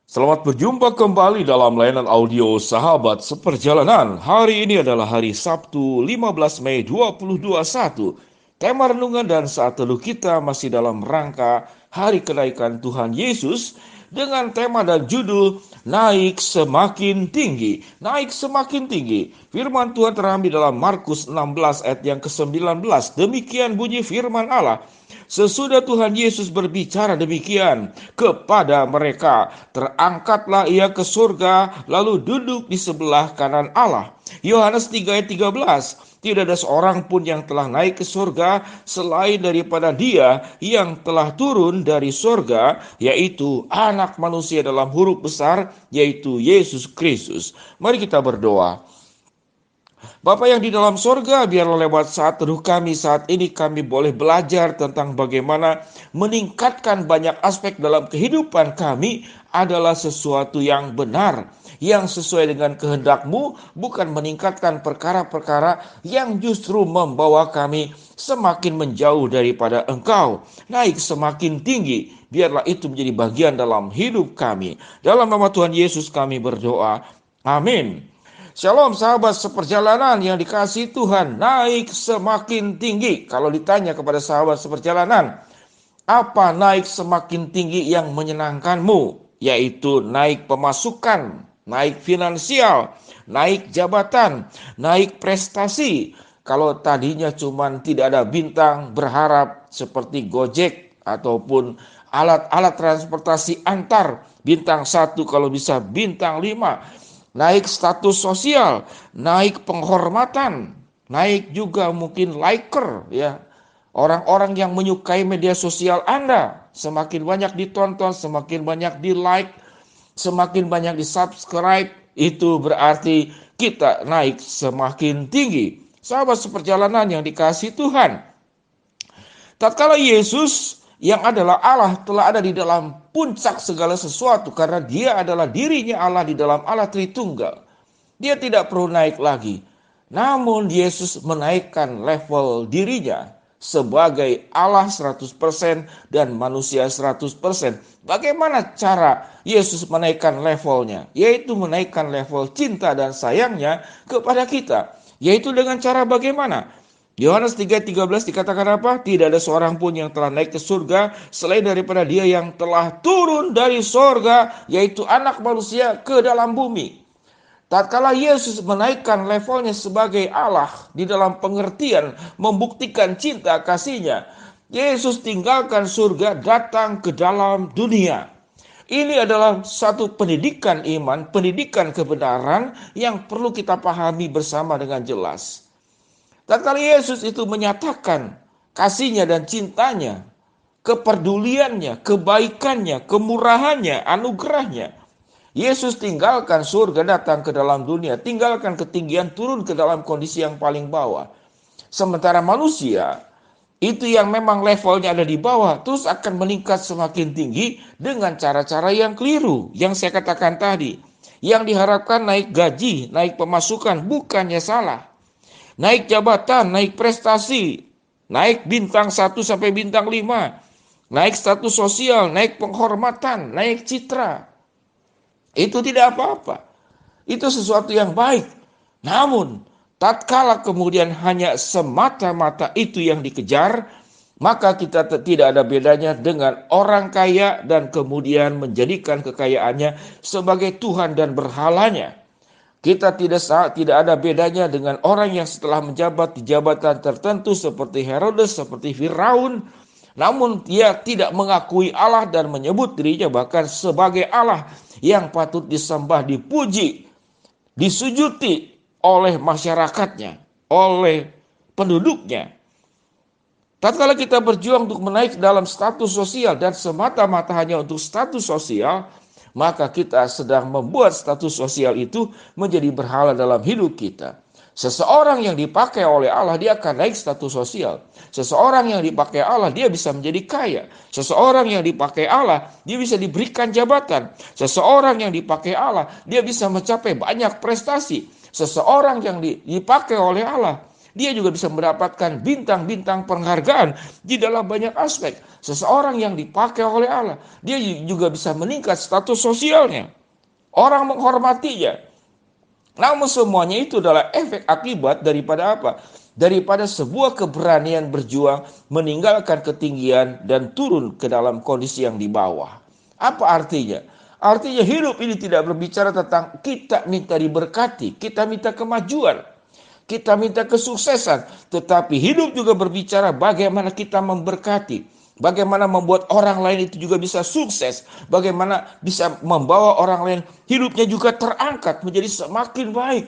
Selamat berjumpa kembali dalam layanan audio Sahabat Seperjalanan. Hari ini adalah hari Sabtu 15 Mei 2021. Tema renungan dan saat teduh kita masih dalam rangka Hari Kenaikan Tuhan Yesus dengan tema dan judul Naik Semakin Tinggi. Naik semakin tinggi. Firman Tuhan terambil dalam Markus 16 ayat yang ke-19. Demikian bunyi firman Allah. Sesudah Tuhan Yesus berbicara demikian kepada mereka, terangkatlah ia ke surga, lalu duduk di sebelah kanan Allah. Yohanes 3 ayat 13. Tidak ada seorang pun yang telah naik ke surga selain daripada Dia yang telah turun dari surga, yaitu Anak Manusia dalam huruf besar, yaitu Yesus Kristus. Mari kita berdoa. Bapa yang di dalam sorga, biarlah lewat saat teduh kami saat ini kami boleh belajar tentang bagaimana meningkatkan banyak aspek dalam kehidupan kami adalah sesuatu yang benar, yang sesuai dengan kehendak-Mu, bukan meningkatkan perkara-perkara yang justru membawa kami semakin menjauh daripada Engkau, naik semakin tinggi. Biarlah itu menjadi bagian dalam hidup kami. Dalam nama Tuhan Yesus kami berdoa. Amin. Shalom sahabat seperjalanan yang dikasihi Tuhan, naik semakin tinggi. Kalau ditanya kepada sahabat seperjalanan, apa naik semakin tinggi yang menyenangkanmu? Yaitu naik pemasukan, naik finansial, naik jabatan, naik prestasi. Kalau tadinya cuma tidak ada bintang, berharap seperti Gojek ataupun alat-alat transportasi antar bintang 1, kalau bisa bintang 5. Naik status sosial, naik penghormatan, naik juga mungkin liker ya. Orang-orang yang menyukai media sosial Anda semakin banyak ditonton, semakin banyak di like, semakin banyak di subscribe, itu berarti kita naik semakin tinggi. Sahabat seperjalanan yang dikasihi Tuhan, tatkala Yesus yang adalah Allah telah ada di dalam puncak segala sesuatu karena Dia adalah dirinya Allah di dalam Allah Tritunggal. Dia tidak perlu naik lagi. Namun Yesus menaikkan level dirinya sebagai Allah 100% dan manusia 100%. Bagaimana cara Yesus menaikkan levelnya? Yaitu menaikkan level cinta dan sayangnya kepada kita. Yaitu dengan cara bagaimana? Yohanes 3:13 dikatakan apa? Tidak ada seorang pun yang telah naik ke surga selain daripada Dia yang telah turun dari surga, yaitu Anak Manusia ke dalam bumi. Tatkala Yesus menaikkan levelnya sebagai Allah di dalam pengertian membuktikan cinta kasih-Nya, Yesus tinggalkan surga, datang ke dalam dunia. Ini adalah satu pendidikan iman, pendidikan kebenaran yang perlu kita pahami bersama dengan jelas. Tatkala Yesus itu menyatakan kasih-Nya dan cintanya, kepeduliannya, kebaikannya, kemurahannya, anugerahnya, Yesus tinggalkan surga, datang ke dalam dunia, tinggalkan ketinggian, turun ke dalam kondisi yang paling bawah. Sementara manusia itu yang memang levelnya ada di bawah, terus akan meningkat semakin tinggi dengan cara-cara yang keliru, yang saya katakan tadi. Yang diharapkan naik gaji, naik pemasukan, bukannya salah. Naik jabatan, naik prestasi, naik bintang 1 sampai bintang 5, naik status sosial, naik penghormatan, naik citra. Itu tidak apa-apa. Itu sesuatu yang baik. Namun, tatkala kemudian hanya semata-mata itu yang dikejar, maka kita tidak ada bedanya dengan orang kaya dan kemudian menjadikan kekayaannya sebagai Tuhan dan berhalanya. Kita tidak ada bedanya dengan orang yang setelah menjabat di jabatan tertentu seperti Herodes, seperti Firaun, namun dia tidak mengakui Allah dan menyebut dirinya bahkan sebagai Allah yang patut disembah, dipuji, disujuti oleh masyarakatnya, oleh penduduknya. Tatkala kita berjuang untuk menaik dalam status sosial dan semata-mata hanya untuk status sosial, maka kita sedang membuat status sosial itu menjadi berhala dalam hidup kita. Seseorang yang dipakai oleh Allah, dia akan naik status sosial. Seseorang yang dipakai Allah, dia bisa menjadi kaya. Seseorang yang dipakai Allah, dia bisa diberikan jabatan. Seseorang yang dipakai Allah, dia bisa mencapai banyak prestasi. Seseorang yang dipakai oleh Allah, Dia juga bisa mendapatkan bintang-bintang penghargaan di dalam banyak aspek. Seseorang yang dipakai oleh Allah, dia juga bisa meningkat status sosialnya. Orang menghormatinya. Namun semuanya itu adalah efek akibat daripada apa? Daripada sebuah keberanian berjuang meninggalkan ketinggian dan turun ke dalam kondisi yang di bawah. Apa artinya? Artinya hidup ini tidak berbicara tentang kita minta diberkati, kita minta kemajuan, kita minta kesuksesan. Tetapi hidup juga berbicara bagaimana kita memberkati, bagaimana membuat orang lain itu juga bisa sukses. Bagaimana bisa membawa orang lain hidupnya juga terangkat menjadi semakin baik.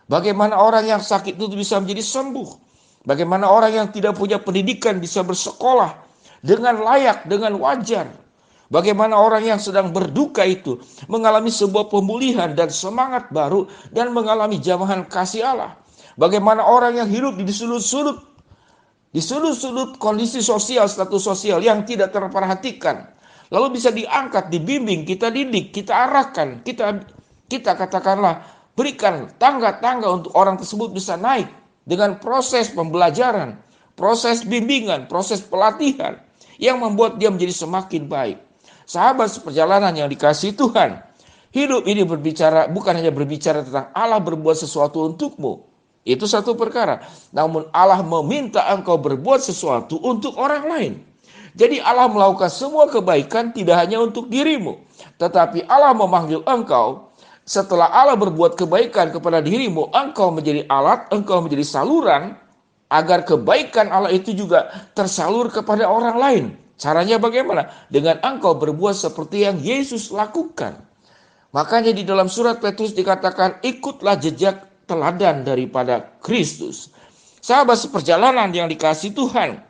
Bagaimana orang yang sakit itu bisa menjadi sembuh. Bagaimana orang yang tidak punya pendidikan bisa bersekolah dengan layak, dengan wajar. Bagaimana orang yang sedang berduka itu mengalami sebuah pemulihan dan semangat baru dan mengalami jamahan kasih Allah. Bagaimana orang yang hidup di sudut-sudut kondisi sosial, status sosial yang tidak terperhatikan, lalu bisa diangkat, dibimbing, kita didik, kita arahkan, kita katakanlah berikan tangga-tangga untuk orang tersebut bisa naik dengan proses pembelajaran, proses bimbingan, proses pelatihan yang membuat dia menjadi semakin baik. Sahabat seperjalanan yang dikasihi Tuhan, hidup ini bukan hanya berbicara tentang Allah berbuat sesuatu untukmu. Itu satu perkara. Namun Allah meminta engkau berbuat sesuatu untuk orang lain. Jadi Allah melakukan semua kebaikan tidak hanya untuk dirimu. Tetapi Allah memanggil engkau. Setelah Allah berbuat kebaikan kepada dirimu, engkau menjadi alat, engkau menjadi saluran. Agar kebaikan Allah itu juga tersalur kepada orang lain. Caranya bagaimana? Dengan engkau berbuat seperti yang Yesus lakukan. Makanya di dalam surat Petrus dikatakan, ikutlah jejak teladan daripada Kristus. Sahabat seperjalanan yang dikasihi Tuhan,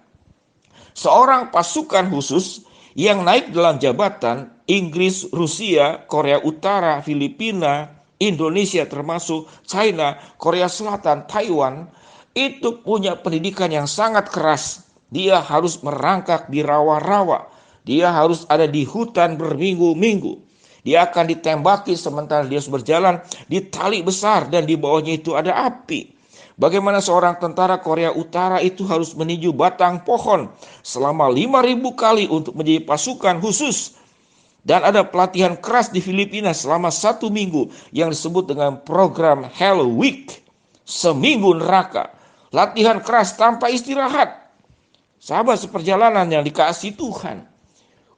seorang pasukan khusus yang naik dalam jabatan Inggris, Rusia, Korea Utara, Filipina, Indonesia termasuk China, Korea Selatan, Taiwan, itu punya pendidikan yang sangat keras. Dia harus merangkak di rawa-rawa. Dia harus ada di hutan berminggu-minggu. Dia akan ditembaki sementara dia berjalan di tali besar dan di bawahnya itu ada api. Bagaimana seorang tentara Korea Utara itu harus meninju batang pohon selama 5.000 kali untuk menjadi pasukan khusus. Dan ada pelatihan keras di Filipina selama 1 minggu yang disebut dengan program Hell Week. Seminggu neraka. Latihan keras tanpa istirahat. Sahabat seperjalanan yang dikasihi Tuhan.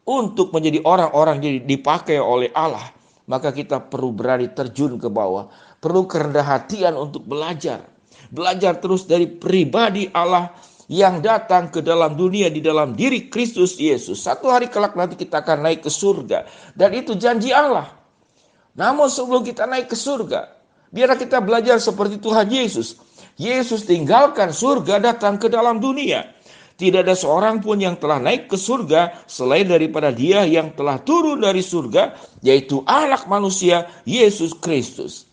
Untuk menjadi orang-orang yang dipakai oleh Allah, maka kita perlu berani terjun ke bawah. Perlu kerendah hatian untuk belajar. Belajar terus dari pribadi Allah yang datang ke dalam dunia di dalam diri Kristus Yesus. Satu hari kelak nanti kita akan naik ke surga. Dan itu janji Allah. Namun sebelum kita naik ke surga, biarlah kita belajar seperti Tuhan Yesus. Yesus tinggalkan surga datang ke dalam dunia. Tidak ada seorang pun yang telah naik ke surga selain daripada Dia yang telah turun dari surga, yaitu Anak Manusia Yesus Kristus.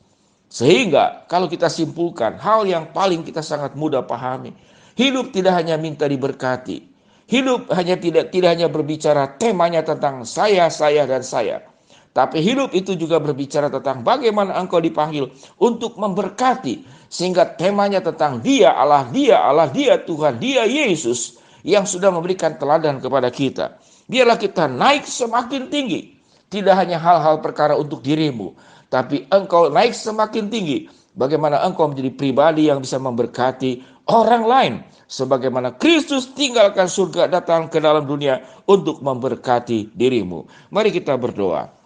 Sehingga kalau kita simpulkan hal yang paling kita sangat mudah pahami, hidup tidak hanya minta diberkati. Hidup tidak hanya berbicara temanya tentang saya, dan saya. Tapi hidup itu juga berbicara tentang bagaimana engkau dipanggil untuk memberkati. Sehingga temanya tentang Dia Allah, Dia Tuhan, Dia Yesus yang sudah memberikan teladan kepada kita. Biarlah kita naik semakin tinggi. Tidak hanya hal-hal perkara untuk dirimu, tapi engkau naik semakin tinggi. Bagaimana engkau menjadi pribadi yang bisa memberkati orang lain. Sebagaimana Kristus tinggalkan surga datang ke dalam dunia untuk memberkati dirimu. Mari kita berdoa.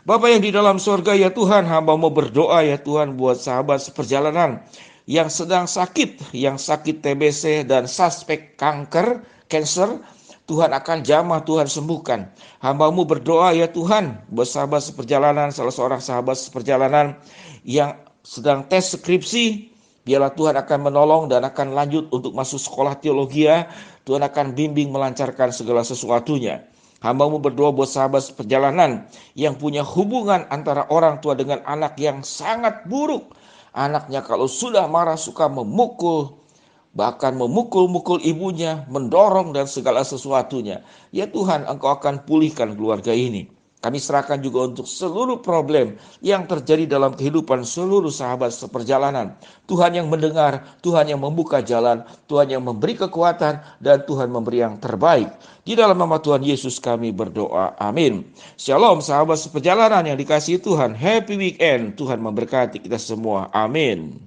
Bapa yang di dalam surga, ya Tuhan, hamba-Mu berdoa ya Tuhan buat sahabat seperjalanan yang sedang sakit, yang sakit TBC dan suspek kanker, cancer. Tuhan akan jamah, Tuhan sembuhkan. Hamba-Mu berdoa ya Tuhan buat sahabat seperjalanan, salah seorang sahabat seperjalanan yang sedang tes skripsi. Biarlah Tuhan akan menolong dan akan lanjut untuk masuk sekolah teologi. Tuhan akan bimbing melancarkan segala sesuatunya. Hamba-Mu berdoa buat sahabat seperjalanan yang punya hubungan antara orang tua dengan anak yang sangat buruk. Anaknya kalau sudah marah suka memukul, bahkan memukul-mukul ibunya, mendorong dan segala sesuatunya. Ya Tuhan, Engkau akan pulihkan keluarga ini. Kami serahkan juga untuk seluruh problem yang terjadi dalam kehidupan seluruh sahabat seperjalanan. Tuhan yang mendengar, Tuhan yang membuka jalan, Tuhan yang memberi kekuatan, dan Tuhan memberi yang terbaik. Di dalam nama Tuhan Yesus kami berdoa. Amin. Shalom sahabat seperjalanan yang dikasihi Tuhan. Happy weekend. Tuhan memberkati kita semua. Amin.